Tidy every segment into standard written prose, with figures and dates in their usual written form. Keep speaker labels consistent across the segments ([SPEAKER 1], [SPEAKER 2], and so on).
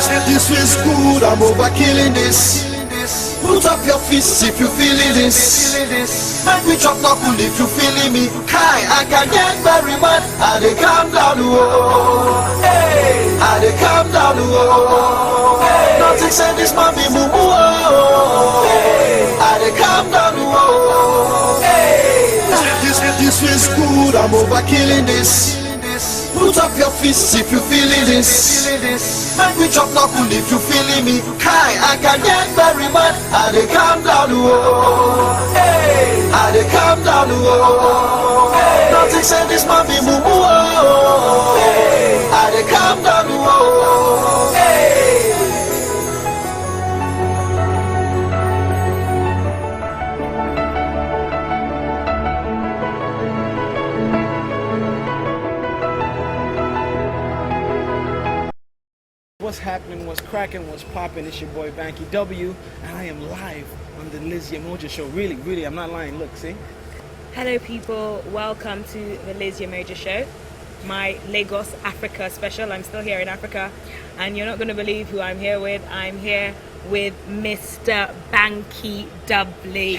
[SPEAKER 1] This feels good, I'm over killing this. Put up your fists if you feeling this. Make me chop knuckle if you feeling me. Kai, I can get very mad. I dey calm down, oh. Hey, I dey calm down, oh. Hey, nothing say this man be moo moo, oh. Hey, I dey calm down, oh. Hey, this feels good, I'm over killing this. Put up your fists if you feeling this. Make me chop knuckle if you feeling me. Kai, I can get very mad. I dey calm down, oh. Hey, I dey calm down, oh. Hey, nothing say this man be moo moo, oh. Hey, I dey calm down, oh. Hey.
[SPEAKER 2] What's happening, what's cracking, what's popping? It's your boy BankyW, and I am live on the Yemoja show. Really, I'm not lying. Look, see?
[SPEAKER 3] Hello people, welcome to the Yemoja show, my Lagos, Africa special. I'm still here in Africa, and you're not going to believe who I'm here with. I'm here with Mr. BankyW.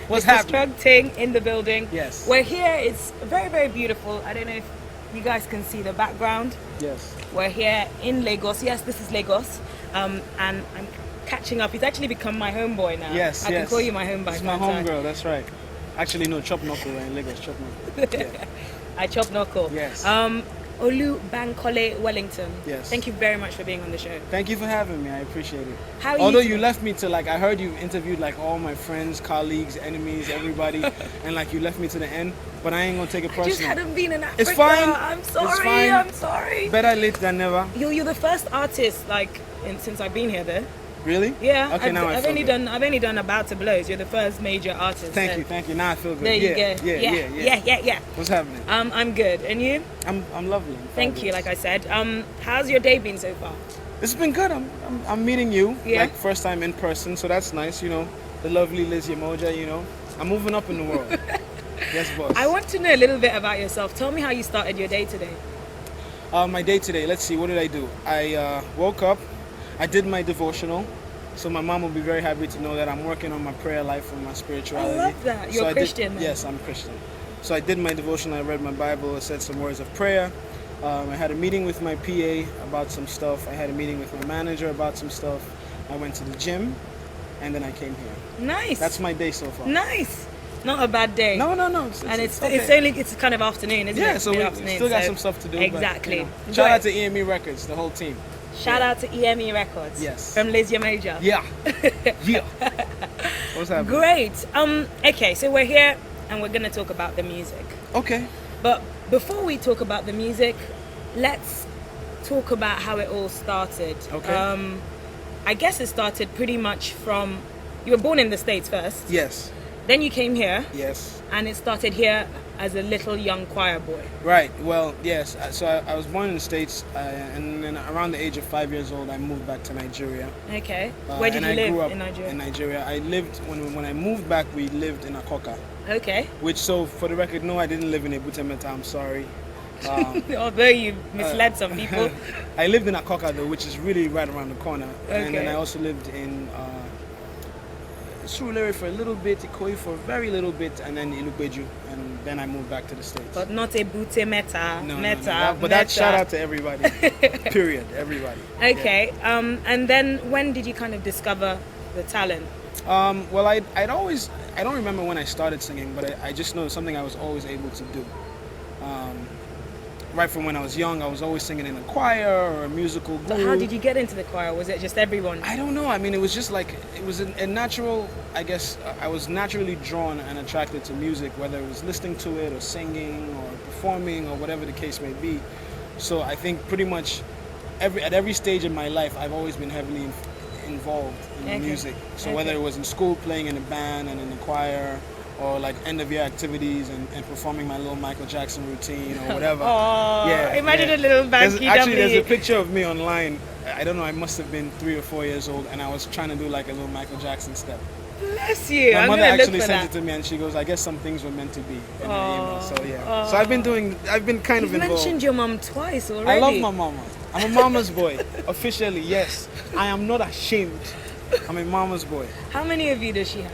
[SPEAKER 2] What's
[SPEAKER 3] Mr.
[SPEAKER 2] happening?
[SPEAKER 3] Struggling in the building.
[SPEAKER 2] Yes.
[SPEAKER 3] We're here, it's very beautiful. I don't know if you guys can see the background.
[SPEAKER 2] Yes.
[SPEAKER 3] We're here in Lagos. Yes, this is Lagos. And I'm catching up. He's actually become my homeboy now.
[SPEAKER 2] Yes,
[SPEAKER 3] I can call you my homeboy.
[SPEAKER 2] It's my homegirl, that's right. Actually, no, chop knuckle in Lagos, chop knuckle. Yeah.
[SPEAKER 3] I chop knuckle.
[SPEAKER 2] Yes.
[SPEAKER 3] Olu Bankole Wellington.
[SPEAKER 2] Yes.
[SPEAKER 3] Thank you very much for being on the show.
[SPEAKER 2] Thank you for having me, I appreciate it.
[SPEAKER 3] How are
[SPEAKER 2] Although
[SPEAKER 3] you
[SPEAKER 2] left me to I heard you interviewed all my friends, colleagues, enemies, everybody, and you left me to the end, but I ain't gonna take it personal.
[SPEAKER 3] I just hadn't been in Africa.
[SPEAKER 2] It's fine.
[SPEAKER 3] I'm sorry.
[SPEAKER 2] It's fine.
[SPEAKER 3] I'm sorry.
[SPEAKER 2] Better late than never.
[SPEAKER 3] You're the first artist since I've been here though.
[SPEAKER 2] Really?
[SPEAKER 3] Yeah.
[SPEAKER 2] Okay,
[SPEAKER 3] I've only done About to Blows. You're the first major artist.
[SPEAKER 2] Thank you. Now I feel good.
[SPEAKER 3] There you go. Yeah.
[SPEAKER 2] What's happening?
[SPEAKER 3] I'm good. And you?
[SPEAKER 2] I'm lovely.
[SPEAKER 3] Thank you. Like I said, how's your day been so far?
[SPEAKER 2] It's been good. I'm meeting you.
[SPEAKER 3] Yeah.
[SPEAKER 2] First time in person, so that's nice. The lovely Yemoja. I'm moving up in the world. Yes, boss.
[SPEAKER 3] I want to know a little bit about yourself. Tell me how you started your day today.
[SPEAKER 2] My day today. Let's see. What did I do? I woke up. I did my devotional. So my mom will be very happy to know that I'm working on my prayer life and my spirituality.
[SPEAKER 3] I love that. You're a Christian, man.
[SPEAKER 2] Yes, I'm Christian. So I did my devotional. I read my Bible. I said some words of prayer. I had a meeting with my PA about some stuff. I had a meeting with my manager about some stuff. I went to the gym, and then I came here.
[SPEAKER 3] Nice.
[SPEAKER 2] That's my day so far.
[SPEAKER 3] Nice. Not a bad day.
[SPEAKER 2] No.
[SPEAKER 3] It's kind of afternoon, isn't it?
[SPEAKER 2] Yeah, so we still got some stuff to do.
[SPEAKER 3] Exactly.
[SPEAKER 2] But, shout out to EME Records, the whole team.
[SPEAKER 3] Shout out to EME Records.
[SPEAKER 2] Yes.
[SPEAKER 3] From Yemoja.
[SPEAKER 2] Yeah. What's happening?
[SPEAKER 3] Great. Okay, so we're here and we're gonna talk about the music.
[SPEAKER 2] Okay.
[SPEAKER 3] But before we talk about the music, let's talk about how it all started.
[SPEAKER 2] Okay.
[SPEAKER 3] I guess it started pretty much from you were born in the States first.
[SPEAKER 2] Yes.
[SPEAKER 3] Then you came here.
[SPEAKER 2] Yes.
[SPEAKER 3] And it started here as a little young choir boy.
[SPEAKER 2] Right. Well, yes. So I was born in the States, and then around the age of 5 years old, I moved back to Nigeria.
[SPEAKER 3] Okay. Where did you live in Nigeria?
[SPEAKER 2] In Nigeria, I lived when I moved back. We lived in Akoka.
[SPEAKER 3] Okay.
[SPEAKER 2] Which, so for the record, no, I didn't live in Ebutemeta. I'm sorry.
[SPEAKER 3] Although you misled some people.
[SPEAKER 2] I lived in Akoka though, which is really right around the corner.
[SPEAKER 3] Okay.
[SPEAKER 2] And then I also lived in Surulere for a little bit, Ikoyi for a very little bit, and then Ilupeju, and then I moved back to the States.
[SPEAKER 3] But not Ebutemeta.
[SPEAKER 2] No. But that shout out to everybody. Period. Everybody.
[SPEAKER 3] Okay. Yeah. And then when did you kind of discover the talent?
[SPEAKER 2] Well, I don't remember when I started singing, but I just know something I was always able to do. Right from when I was young, I was always singing in a choir or a musical group.
[SPEAKER 3] But how did you get into the choir? Was it just everyone?
[SPEAKER 2] I don't know. I mean, it was just it was a natural, I guess, I was naturally drawn and attracted to music, whether it was listening to it or singing or performing or whatever the case may be. So I think pretty much at every stage in my life, I've always been heavily involved in music. So whether it was in school, playing in a band and in the choir, or end of year activities and performing my little Michael Jackson routine or whatever.
[SPEAKER 3] Oh, yeah, imagine a little BankyW.
[SPEAKER 2] Actually, there's a picture of me online. I don't know, I must have been 3 or 4 years old, and I was trying to do a little Michael Jackson step.
[SPEAKER 3] Bless you.
[SPEAKER 2] My mother actually sent it to me, and she goes, I guess some things were meant to be. So yeah. So I've been kind of involved.
[SPEAKER 3] You mentioned your mom twice already.
[SPEAKER 2] I love my mama. I'm a mama's boy. Officially, yes. I am not ashamed. I'm a mama's boy.
[SPEAKER 3] How many of you does she have?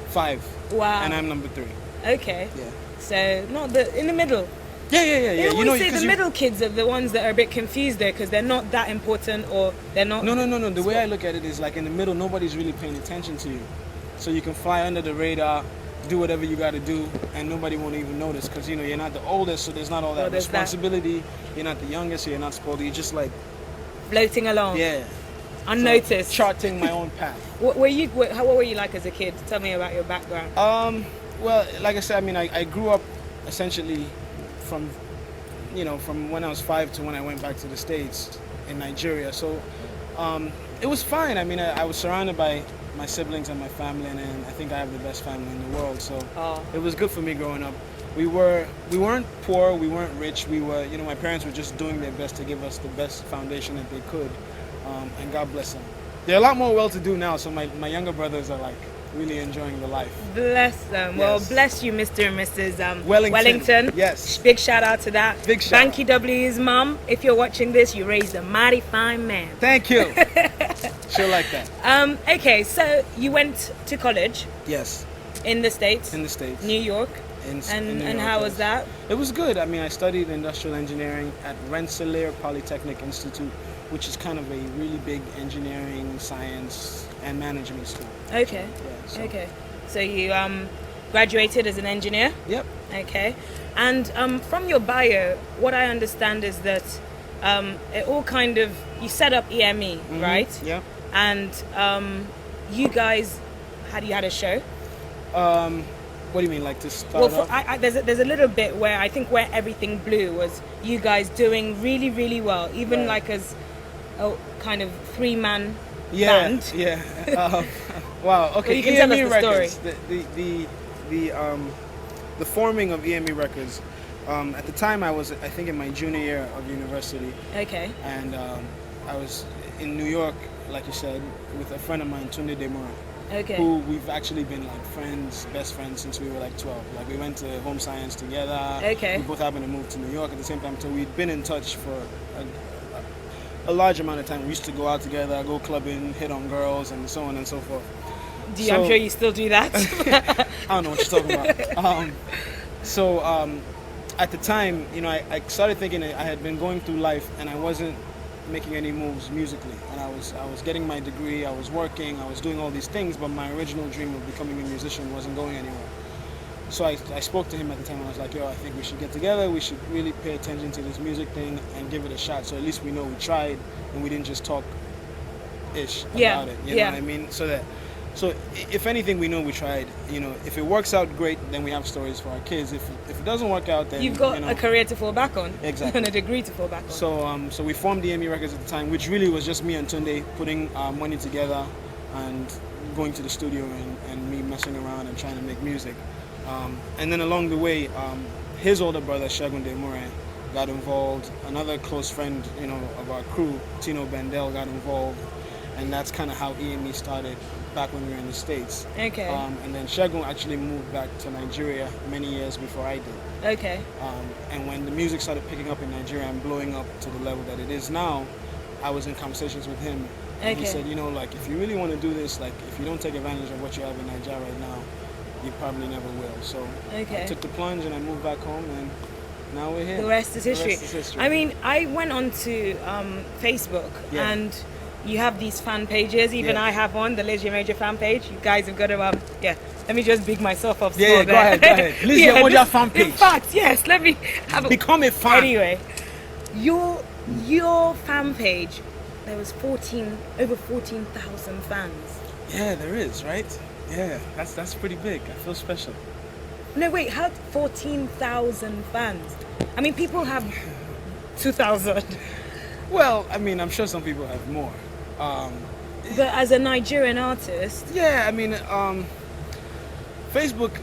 [SPEAKER 2] 5.
[SPEAKER 3] Wow.
[SPEAKER 2] And I'm number 3.
[SPEAKER 3] Okay.
[SPEAKER 2] Yeah.
[SPEAKER 3] So not in the middle.
[SPEAKER 2] Yeah.
[SPEAKER 3] They always say the middle kids are the ones that are a bit confused there because they're not that important or they're not.
[SPEAKER 2] No. The way I look at it is like in the middle, nobody's really paying attention to you. So you can fly under the radar, do whatever you got to do, and nobody won't even notice because, you're not the oldest, so there's not all that responsibility. You're not the youngest, so you're not spoiled. You're just like...
[SPEAKER 3] floating along.
[SPEAKER 2] Yeah.
[SPEAKER 3] Unnoticed.
[SPEAKER 2] So, charting my own path.
[SPEAKER 3] What were you like as a kid? Tell me about your background.
[SPEAKER 2] Well, like I said, I grew up essentially from when I was 5 to when I went back to the States in Nigeria. So it was fine. I was surrounded by my siblings and my family, and I think I have the best family in the world. So it was good for me growing up. We weren't poor, we weren't rich. We were, my parents were just doing their best to give us the best foundation that they could, and God bless them. They're a lot more well-to-do now, so my younger brothers are like really enjoying the life.
[SPEAKER 3] Bless them. Yes. Well, bless you, Mr. and Mrs.
[SPEAKER 2] Wellington. Yes.
[SPEAKER 3] Big shout out to that.
[SPEAKER 2] Big shout
[SPEAKER 3] BankyW's mom, if you're watching this, you raised a mighty fine man.
[SPEAKER 2] Thank you. She'll like that.
[SPEAKER 3] Okay, so you went to college.
[SPEAKER 2] Yes.
[SPEAKER 3] In the States.
[SPEAKER 2] In the States.
[SPEAKER 3] New York.
[SPEAKER 2] In New
[SPEAKER 3] and
[SPEAKER 2] York,
[SPEAKER 3] how was that?
[SPEAKER 2] It was good. I studied industrial engineering at Rensselaer Polytechnic Institute, which is kind of a really big engineering, science, and management school.
[SPEAKER 3] Okay. Yeah, okay. So you graduated as an engineer?
[SPEAKER 2] Yep.
[SPEAKER 3] Okay. And from your bio, what I understand is that it all kind of, you set up EME, right?
[SPEAKER 2] Yeah.
[SPEAKER 3] And you guys you had a show?
[SPEAKER 2] What do you mean, like to start off?
[SPEAKER 3] There's a little bit where I think where everything blew was you guys doing really, really well, even like as a kind of 3-man band.
[SPEAKER 2] Yeah. Wow. Okay.
[SPEAKER 3] Well, you can tell us the
[SPEAKER 2] Records,
[SPEAKER 3] story.
[SPEAKER 2] The forming of EME Records. At the time, I was, I think, in my junior year of university.
[SPEAKER 3] Okay.
[SPEAKER 2] And I was in New York, like you said, with a friend of mine, Tunde Demura.
[SPEAKER 3] Okay.
[SPEAKER 2] Who we've actually been like best friends since we were like 12. Like we went to home science together.
[SPEAKER 3] Okay.
[SPEAKER 2] We both happened to move to New York at the same time, so we'd been in touch for a large amount of time. We used to go out together, go clubbing, hit on girls, and so on and so forth.
[SPEAKER 3] I'm sure you still do that.
[SPEAKER 2] I don't know what you're talking about. At the time, I started thinking that I had been going through life and I wasn't making any moves musically, and I was getting my degree, I was working, I was doing all these things, but my original dream of becoming a musician wasn't going anywhere. So I spoke to him at the time and I was like, yo, I think we should get together, we should really pay attention to this music thing and give it a shot, so at least we know we tried and we didn't just talk ish about it, you know what I mean? So if anything, we know we tried. If it works out, great, then we have stories for our kids. If it doesn't work out, then
[SPEAKER 3] you've got a career to fall back on.
[SPEAKER 2] Exactly.
[SPEAKER 3] And a degree to fall back on.
[SPEAKER 2] So we formed EME Records at the time, which really was just me and Tunde putting our money together and going to the studio and me messing around and trying to make music. And then along the way, his older brother, Segun Demure, got involved. Another close friend, of our crew, Tino Bendel, got involved. And that's kind of how EME started back when we were in the States.
[SPEAKER 3] Okay.
[SPEAKER 2] And then Segun actually moved back to Nigeria many years before I did.
[SPEAKER 3] Okay.
[SPEAKER 2] And when the music started picking up in Nigeria and blowing up to the level that it is now, I was in conversations with him. And he said, if you really want to do this, if you don't take advantage of what you have in Nigeria right now, you probably never will. So I took the plunge and I moved back home, and now we're here.
[SPEAKER 3] The rest is history. I went on to Facebook and you have these fan pages. Even I have one, the Liz Yemoja fan page. You guys have got to, let me just big myself up.
[SPEAKER 2] Go ahead. Liz Yemoja fan page.
[SPEAKER 3] In fact, yes, let me
[SPEAKER 2] become a fan.
[SPEAKER 3] Anyway, your fan page, there was over 14,000 fans.
[SPEAKER 2] Yeah, there is, right? Yeah, that's pretty big. I feel special.
[SPEAKER 3] No, wait, how 14,000 fans? People have 2,000.
[SPEAKER 2] Well, I'm sure some people have more.
[SPEAKER 3] But as a Nigerian artist...
[SPEAKER 2] Yeah, Facebook,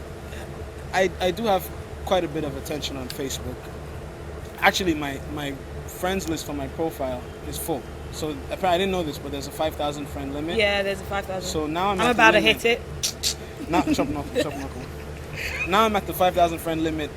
[SPEAKER 2] I do have quite a bit of attention on Facebook. Actually, my friends list for my profile is full. So I didn't know this, but there's a 5,000 friend limit.
[SPEAKER 3] Yeah, there's a 5,000.
[SPEAKER 2] So now I'm
[SPEAKER 3] about to hit it.
[SPEAKER 2] Now I'm at the 5,000 friend limit.